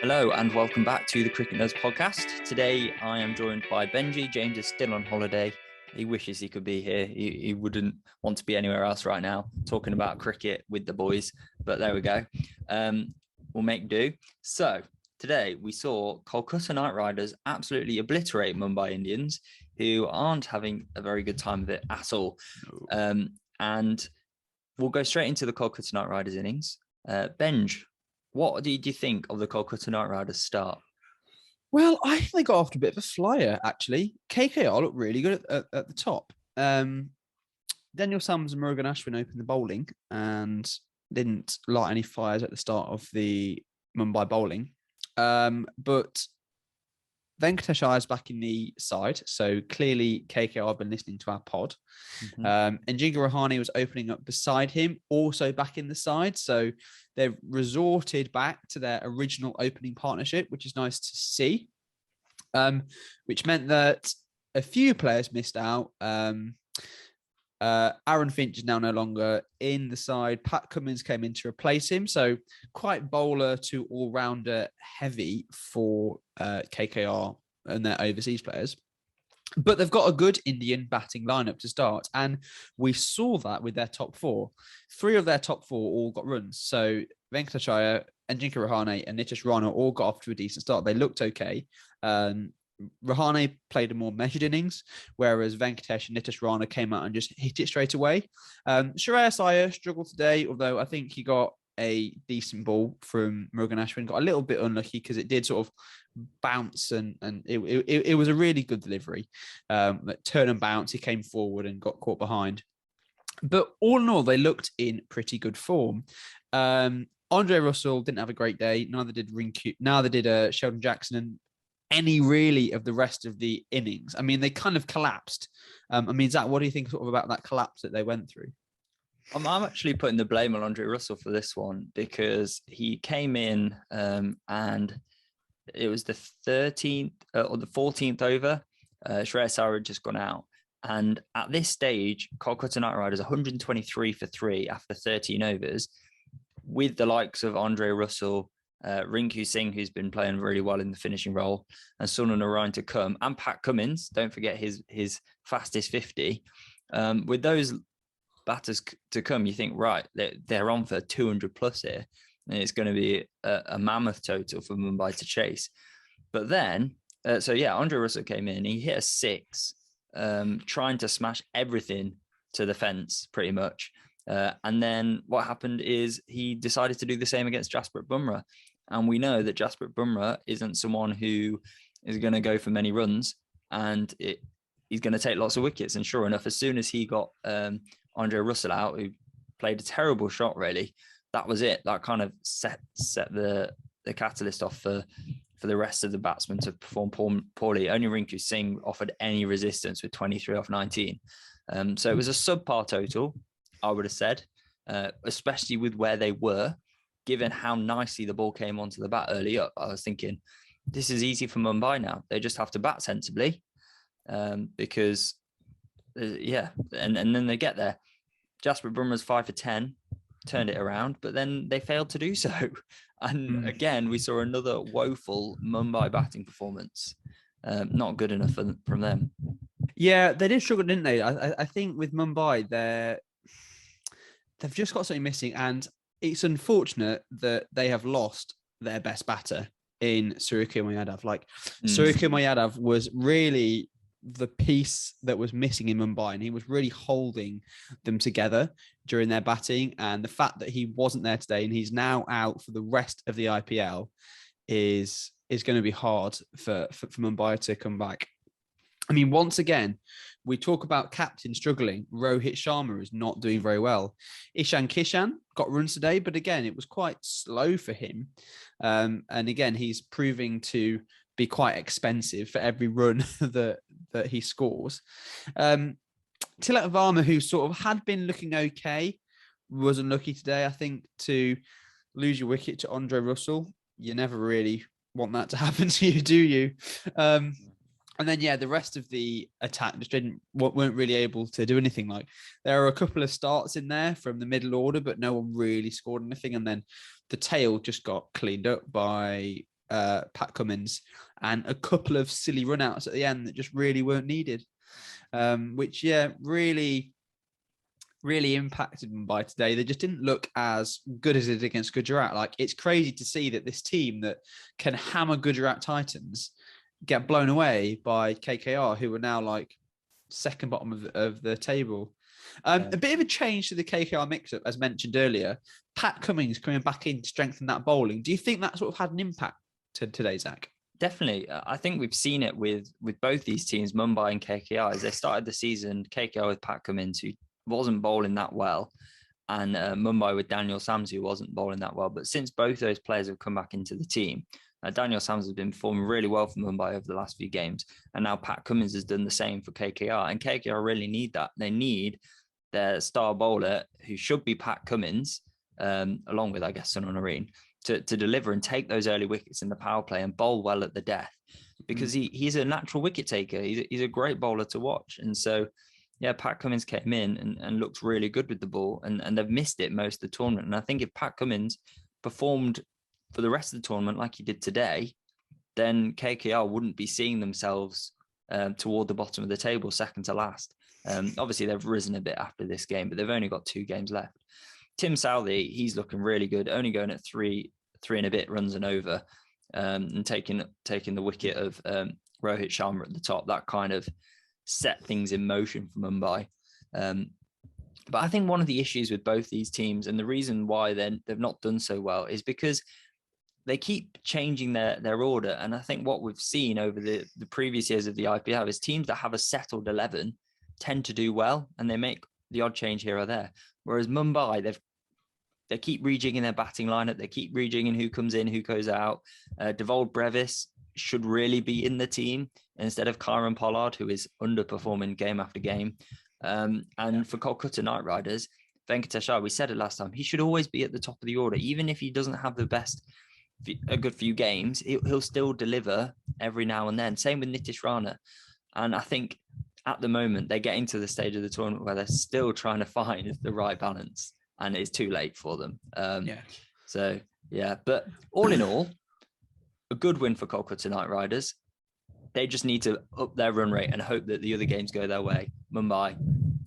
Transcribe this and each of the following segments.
Hello and welcome back to the Cricket Nerds podcast. Today I am joined by Benji. James is still on holiday. He wishes he could be here. He wouldn't want to be anywhere else right now, talking about cricket with the boys. But there we go. We'll make do. So today we saw Kolkata Knight Riders absolutely obliterate Mumbai Indians, who aren't having a very good time of it at all. And we'll go straight into the Kolkata Knight Riders innings. Benj, what did you think of the Kolkata Knight Riders start? Well, I think they got off to a bit of a flyer, actually. KKR looked really good at the top. Daniel Sams and Murugan Ashwin opened the bowling and didn't light any fires at the start of the Mumbai bowling. But Venkatesh Iyer's back in the side, so clearly KKR have been listening to our pod. And Jinga Rahane was opening up beside him, also back in the side. So they've resorted back to their original opening partnership, which is nice to see. Which meant that a few players missed out. Aaron Finch is now no longer in the side. Pat Cummins came in to replace him. So quite bowler to all-rounder heavy for KKR and their overseas players. But they've got a good Indian batting lineup to start. And we saw that with their top four. 3 of their top 4 all got runs. So Venkatesh Iyer, Ajinkya Rahane and Nitish Rana all got off to a decent start. They looked okay. Rahane played a more measured innings, whereas Venkatesh and Nitish Rana came out and just hit it straight away. Shreyas Iyer struggled today, although I think he got a decent ball from Murugan Ashwin. Got a little bit unlucky because it did sort of bounce and it was a really good delivery. Turn and bounce, he came forward and got caught behind. But all in all, they looked in pretty good form. Andre Russell didn't have a great day. Neither did Rinku. Neither did Sheldon Jackson and any really of the rest of the innings. I mean, they kind of collapsed. Zach, what do you think sort of about that collapse that they went through? I'm actually putting the blame on Andre Russell for this one because he came in and it was the 13th or the 14th over. Shreyas Iyer had just gone out. And at this stage, Kolkata Knight Riders 123 for 3 after 13 overs with the likes of Andre Russell, Rinku Singh, who's been playing really well in the finishing role, and Sunil Narayan to come, and Pat Cummins, don't forget his fastest 50. With those batters to come, you think, right, they're on for 200 plus here, and it's going to be a mammoth total for Mumbai to chase. But then, Andre Russell came in, he hit a 6, trying to smash everything to the fence, pretty much. And then what happened is he decided to do the same against Jasprit Bumrah. And we know that Jasprit Bumrah isn't someone who is going to go for many runs, and he's going to take lots of wickets. And sure enough, as soon as he got Andre Russell out, who played a terrible shot, really, that was it. That kind of set the catalyst off for the rest of the batsmen to perform poorly. Only Rinku Singh offered any resistance with 23 off 19. So it was a subpar total, I would have said, especially with where they were. Given how nicely the ball came onto the bat early up, I was thinking, this is easy for Mumbai now. They just have to bat sensibly because, and then they get there. Jasprit Bumrah's 5 for 10, turned it around, but then they failed to do so. And again, we saw another woeful Mumbai batting performance. Not good enough from them. Yeah, they did struggle, didn't they? I think with Mumbai, they've just got something missing, and it's unfortunate that they have lost their best batter in Suryakumar Yadav. Suryakumar Yadav was really the piece that was missing in Mumbai, and he was really holding them together during their batting. And the fact that he wasn't there today and he's now out for the rest of the IPL is going to be hard for Mumbai to come back. I mean, once again, we talk about captain struggling. Rohit Sharma is not doing very well. Ishan Kishan got runs today, but again, it was quite slow for him. And again, he's proving to be quite expensive for every run that he scores. Tilak Varma, who sort of had been looking okay, was unlucky today, I think, to lose your wicket to Andre Russell. You never really want that to happen to you, do you? And then, the rest of the attack just weren't really able to do anything. Like, there are a couple of starts in there from the middle order, but no one really scored anything. And then the tail just got cleaned up by Pat Cummins, and a couple of silly runouts at the end that just really weren't needed, which really impacted Mumbai today. They just didn't look as good as it did against Gujarat. Like, it's crazy to see that this team that can hammer Gujarat Titans get blown away by KKR, who are now like second bottom of the table. A bit of a change to the KKR mix-up, as mentioned earlier. Pat Cummins coming back in to strengthen that bowling. Do you think that sort of had an impact today, Zach? Definitely. I think we've seen it with both these teams, Mumbai and KKR, as they started the season, KKR with Pat Cummins, who wasn't bowling that well, and Mumbai with Daniel Sams, who wasn't bowling that well. But since both those players have come back into the team, Daniel Sams has been performing really well for Mumbai over the last few games. And now Pat Cummins has done the same for KKR. And KKR really need that. They need their star bowler, who should be Pat Cummins, along with, I guess, Sunil Narine, to deliver and take those early wickets in the power play and bowl well at the death. Because he's a natural wicket taker. He's a great bowler to watch. And so, yeah, Pat Cummins came in and looked really good with the ball, and they've missed it most of the tournament. And I think if Pat Cummins performed for the rest of the tournament like he did today, then KKR wouldn't be seeing themselves toward the bottom of the table, second to last. Obviously, they've risen a bit after this game, but they've only got 2 games left. Tim Southee, he's looking really good, only going at three and a bit runs and over, and taking the wicket of Rohit Sharma at the top. That kind of set things in motion for Mumbai. But I think one of the issues with both these teams, and the reason why they've not done so well, is because they keep changing their order. And I think what we've seen over the previous years of the IPL is teams that have a settled 11 tend to do well, and they make the odd change here or there. Whereas Mumbai, they keep rejigging their batting lineup. They keep rejigging who comes in, who goes out. Devold Brevis should really be in the team instead of Kyron Pollard, who is underperforming game after game. For Kolkata Knight Riders, Venkatesh Iyer, we said it last time, he should always be at the top of the order. Even if he doesn't have a good few games, he'll still deliver every now and then. Same with Nitish Rana. And I think at the moment, they're getting to the stage of the tournament where they're still trying to find the right balance, and it's too late for them. So, yeah. But all in all, a good win for Kolkata Knight Riders. They just need to up their run rate and hope that the other games go their way. Mumbai,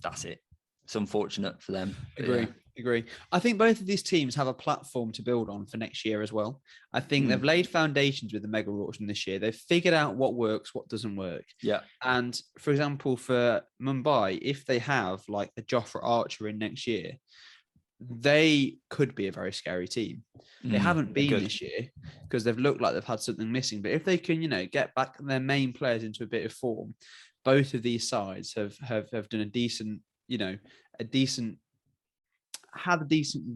that's it. It's unfortunate for them. Agree. I think both of these teams have a platform to build on for next year as well. I think they've laid foundations with the mega auction this year. They've figured out what works, what doesn't work. Yeah. And for example, for Mumbai, if they have like a Jofra Archer in next year, they could be a very scary team. They haven't been this year because they've looked like they've had something missing. But if they can, get back their main players into a bit of form, both of these sides have done a decent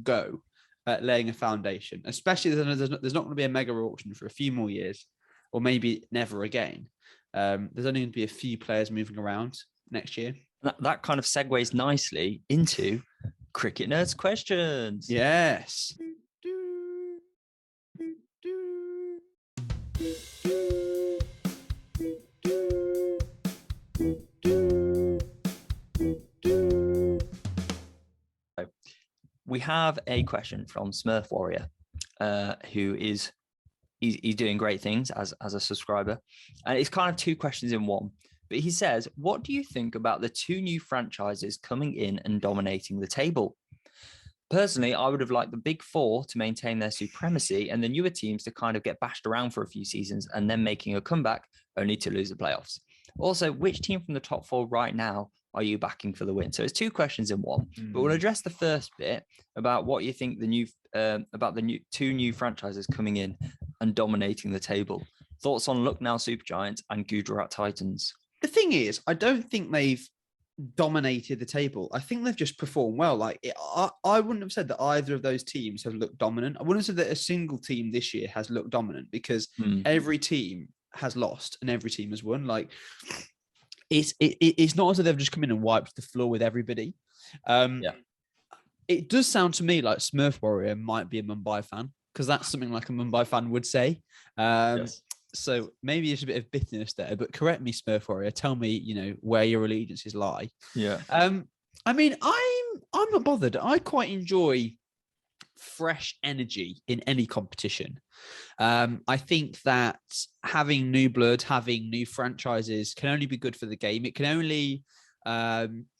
go at laying a foundation, especially there's not going to be a mega auction for a few more years, or maybe never again. There's only going to be a few players moving around next year. That kind of segues nicely into Cricket Nerds questions. Yes. We have a question from Smurf Warrior, who he's doing great things as a subscriber. And it's kind of 2 questions in one. But he says, what do you think about the 2 new franchises coming in and dominating the table? Personally, I would have liked the big 4 to maintain their supremacy and the newer teams to kind of get bashed around for a few seasons and then making a comeback only to lose the playoffs. Also, which team from the top 4 right now are you backing for the win? So it's 2 questions in one, but we'll address the first bit about what you think about the 2 new franchises coming in and dominating the table. Thoughts on Lucknow Super Giants and Gujarat Titans? The thing is, I don't think they've dominated the table. I think they've just performed well. I wouldn't have said that either of those teams have looked dominant. I wouldn't have said that a single team this year has looked dominant, because every team has lost and every team has won. It's not as if they've just come in and wiped the floor with everybody. It does sound to me like Smurf Warrior might be a Mumbai fan, because that's something like a Mumbai fan would say. Yes. So maybe there's a bit of bitterness there, but correct me, Smurf Warrior. Tell me, where your allegiances lie. Yeah. I mean, I'm not bothered. I quite enjoy fresh energy in any competition. I think that having new blood, having new franchises can only be good for the game. It can only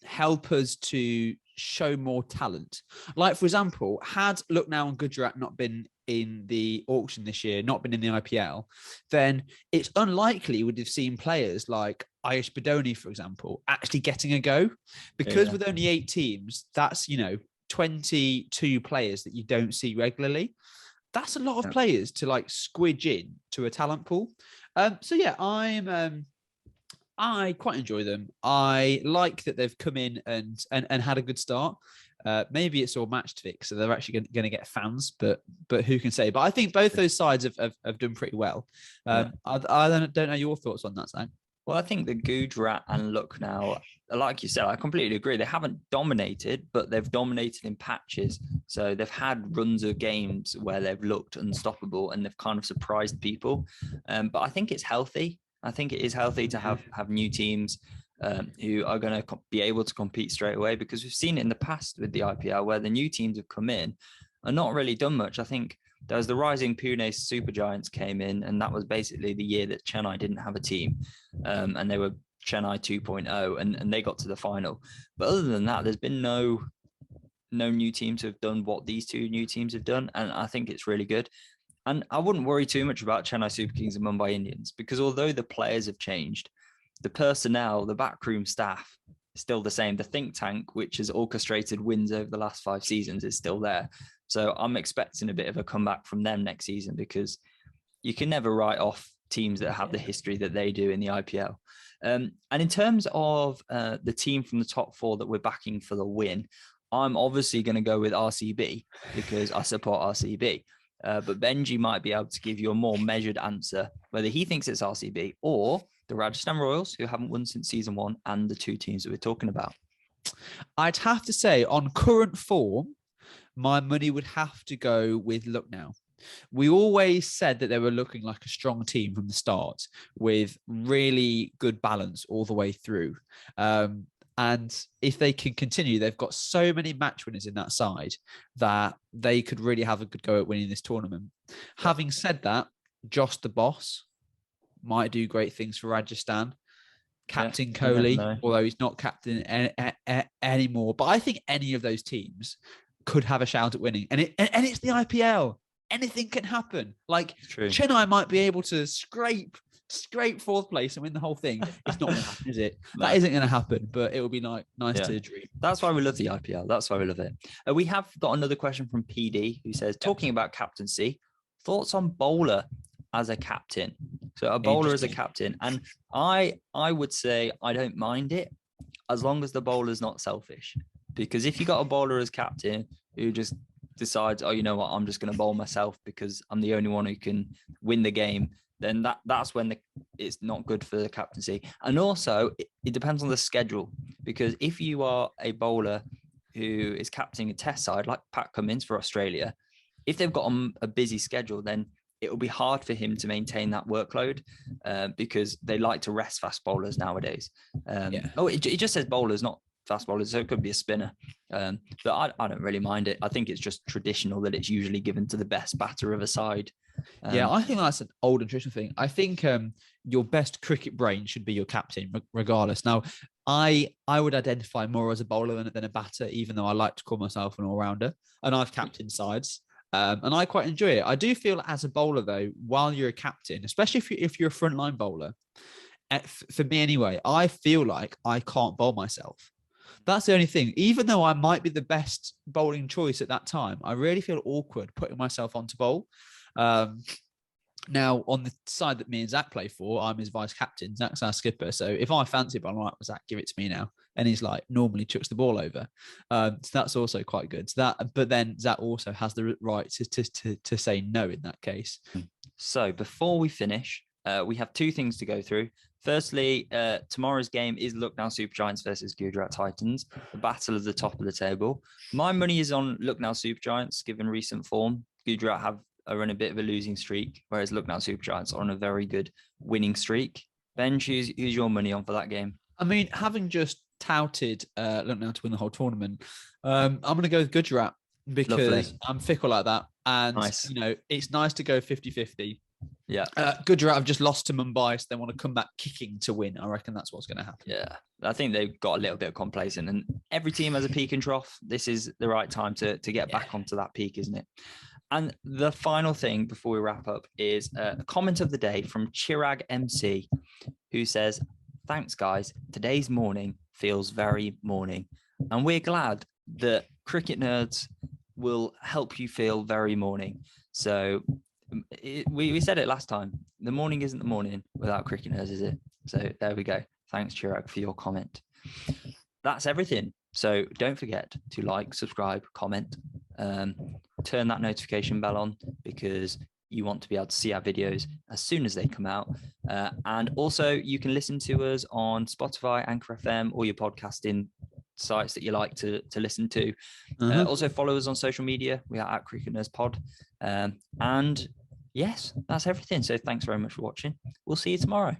help us to show more talent. Like, for example, had Lucknow and Gujarat not been in the auction this year, not been in the IPL, then it's unlikely we'd have seen players like Ayush Badoni, for example, actually getting a go. Because with only 8 teams, that's, 22 players that you don't see regularly. That's a lot of players to like squidge in to a talent pool. So yeah, I quite enjoy them. I like that they've come in and had a good start. Maybe it's all match fixed, so they're actually going to get fans, but who can say? But I think both those sides have done pretty well. I don't know your thoughts on that, Zach. Well, I think the Gujarat and Lucknow, like you said, I completely agree. They haven't dominated, but they've dominated in patches. So they've had runs of games where they've looked unstoppable and they've kind of surprised people. But I think it's healthy. I think it is healthy to have new teams who are going to be able to compete straight away, because we've seen it in the past with the IPL where the new teams have come in and not really done much. I think there was the rising Pune Super Giants came in, and that was basically the year that Chennai didn't have a team, and they were Chennai 2.0, and they got to the final. But other than that, there's been no new teams who have done what these two new teams have done, and I think it's really good. And I wouldn't worry too much about Chennai Super Kings and Mumbai Indians, because although the players have changed, the personnel, the backroom staff is still the same. The think tank, which has orchestrated wins over the last 5 seasons, is still there. So I'm expecting a bit of a comeback from them next season, because you can never write off teams that have the history that they do in the IPL. And in terms of the team from the top 4 that we're backing for the win, I'm obviously going to go with RCB because I support RCB. But Benji might be able to give you a more measured answer, whether he thinks it's RCB or the Rajasthan Royals, who haven't won since season 1, and the 2 teams that we're talking about. I'd have to say, on current form, my money would have to go with Lucknow. We always said that they were looking like a strong team from the start, with really good balance all the way through. And if they can continue, they've got so many match winners in that side that they could really have a good go at winning this tournament. Yeah. Having said that, Josh the boss might do great things for Rajasthan. Captain Kohli, although he's not captain anymore. But I think any of those teams could have a shout at winning. And it's the IPL. Anything can happen. Like Chennai might be able to scrape 4th place and win the whole thing. It's not going to happen, is it? No. That isn't going to happen, but it will be nice to dream. That's why we love the IPL. That's why we love it. We have got another question from PD, who says, talking about captaincy, thoughts on bowler as a captain? So a bowler as a captain. And I would say I don't mind it as long as the bowler's not selfish. Because if you got a bowler as captain who just decides, oh, you know what, I'm just going to bowl myself because I'm the only one who can win the game, then that's when it's not good for the captaincy. And also, it depends on the schedule, because if you are a bowler who is captaining a test side, like Pat Cummins for Australia, if they've got a busy schedule, then it will be hard for him to maintain that workload because they like to rest fast bowlers nowadays. It just says bowlers, not fast bowlers, so it could be a spinner. But I don't really mind it. I think it's just traditional that it's usually given to the best batter of a side. I think that's an old and traditional thing. I think your best cricket brain should be your captain, regardless. Now, I would identify more as a bowler than a batter, even though I like to call myself an all-rounder. And I've captained sides. And I quite enjoy it. I do feel as a bowler, though, while you're a captain, especially if you're a frontline bowler, for me anyway, I feel like I can't bowl myself. That's the only thing. Even though I might be the best bowling choice at that time, I really feel awkward putting myself on to bowl. Now, on the side that me and Zach play for, I'm his vice captain. Zach's our skipper. So if I fancy it, I'm like, well, Zach, give it to me now. And he's like, normally chucks the ball over. So that's also quite good. But then Zach also has the right to say no in that case. So before we finish, we have 2 things to go through. Firstly, tomorrow's game is Lucknow Super Giants versus Gujarat Titans, the battle of the top of the table. My money is on Lucknow Super Giants, given recent form. Gujarat are in a bit of a losing streak, whereas Lucknow Super Giants are on a very good winning streak. Ben, who's your money on for that game? I mean, having just touted Lucknow to win the whole tournament, I'm going to go with Gujarat. because I'm fickle like that. And, Nice. you know, it's nice to go 50-50. Yeah. Gujarat have just lost to Mumbai, so they want to come back kicking to win. I reckon that's what's going to happen. Yeah. I think they've got a little bit complacent, and every team has a peak and trough. This is the right time to get back onto that peak, isn't it? And the final thing before we wrap up is a comment of the day from Chirag MC, who says, "Thanks, guys. Today's morning feels very morning." And we're glad that Cricket Nerds will help you feel very morning. So we said it last time. The morning isn't the morning without Cricket Nerds, is it? So there we go. Thanks, Chirag, for your comment. That's everything. So don't forget to like, subscribe, comment, turn that notification bell on, because you want to be able to see our videos as soon as they come out. And also you can listen to us on Spotify, Anchor FM, or your podcasting sites that you like to listen to. Also follow us on social media. We are at Cricket Nerds Pod. And yes, that's everything. So thanks very much for watching. We'll see you tomorrow.